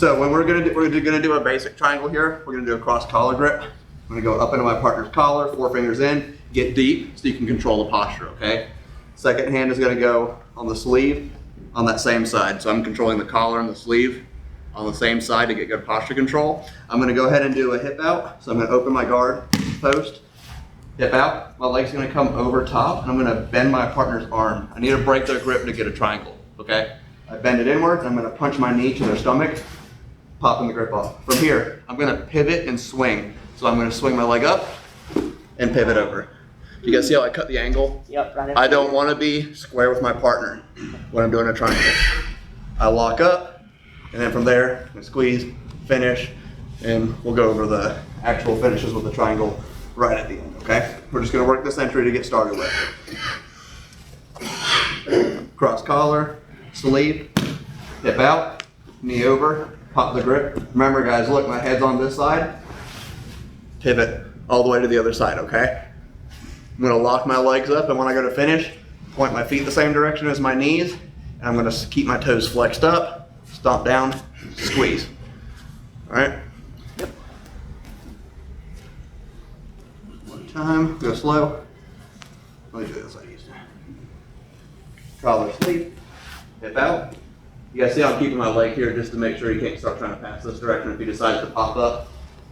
So when we're gonna do a basic triangle here, we're gonna do a cross collar grip. I'm gonna go up into my partner's collar, 4 fingers in, get deep so you can control the posture, okay? Second hand is gonna go on the sleeve on that same side. So I'm controlling the collar and the sleeve on the same side to get good posture control. I'm gonna go ahead and do a hip out. So I'm gonna open my guard post, hip out. My leg's gonna come over top and I'm gonna bend my partner's arm. I need to break their grip to get a triangle, okay? I bend it inwards, I'm gonna punch my knee to their stomach, popping the grip off. From here, I'm gonna pivot and swing. So I'm gonna swing my leg up and pivot over. You guys see how I cut the angle? Yep, right. I don't wanna be square with my partner when I'm doing a triangle. I lock up, and then from there, I squeeze, finish, and we'll go over the actual finishes with the triangle right at the end, okay? We're just gonna work this entry to get started with. Cross collar, sleeve, hip out, knee over, pop the grip. Remember guys, look, my head's on this side, pivot all the way to the other side, okay? I'm gonna lock my legs up, and when I go to finish, point my feet the same direction as my knees, and I'm gonna keep my toes flexed up, stomp down, squeeze. All right? Yep. One time, go slow. Let me do this like I used to. Collar, sleeve, hip out. You guys see I'm keeping my leg here just to make sure he can't start trying to pass this direction if he decides to pop up.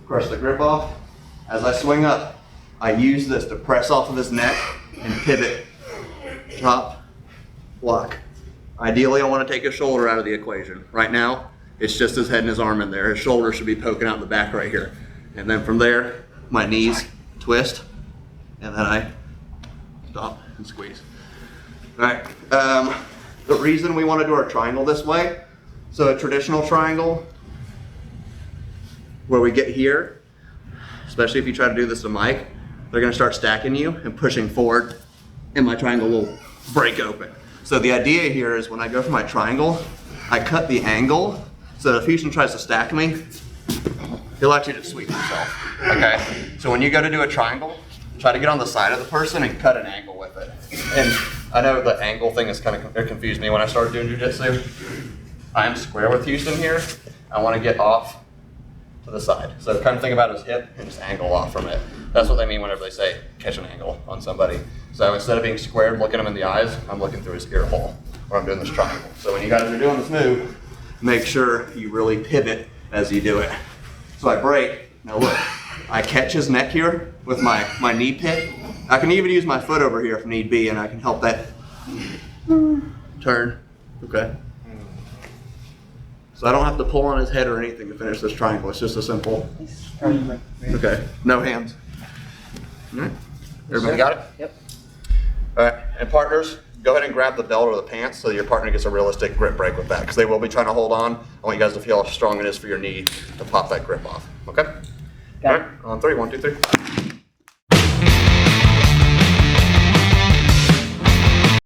Crush the grip off. As I swing up, I use this to press off of his neck and pivot, top, lock. Ideally, I want to take his shoulder out of the equation. Right now, it's just his head and his arm in there. His shoulder should be poking out the back right here. And then from there, my knees twist, and then I stop and squeeze. All right, the reason we want to do our triangle this way, so a traditional triangle, where we get here, especially if you try to do this to Mike, they're gonna start stacking you and pushing forward, and my triangle will break open. So the idea here is when I go for my triangle, I cut the angle so that if Houston tries to stack me, he'll actually just sweep himself, okay? So when you go to do a triangle, try to get on the side of the person and cut an angle with it. And I know the angle thing is kind of confused me when I started doing jiu-jitsu. I'm square with Houston here. I want to get off to the side. So kind of think about his hip and just angle off from it. That's what they mean whenever they say catch an angle on somebody. So instead of being squared, looking him in the eyes, I'm looking through his ear hole where I'm doing this triangle. So when you guys are doing this move, make sure you really pivot as you do it. So I break. Now look, I catch his neck here with my knee pit. I can even use my foot over here if need be, and I can help that turn, okay? So I don't have to pull on his head or anything to finish this triangle. It's just a simple, okay, no hands. All right, everybody got it? Yep. All right, and partners, go ahead and grab the belt or the pants so your partner gets a realistic grip break with that, because they will be trying to hold on. I want you guys to feel how strong it is for your knee to pop that grip off, okay? All right, on 3, 1, 2, 3.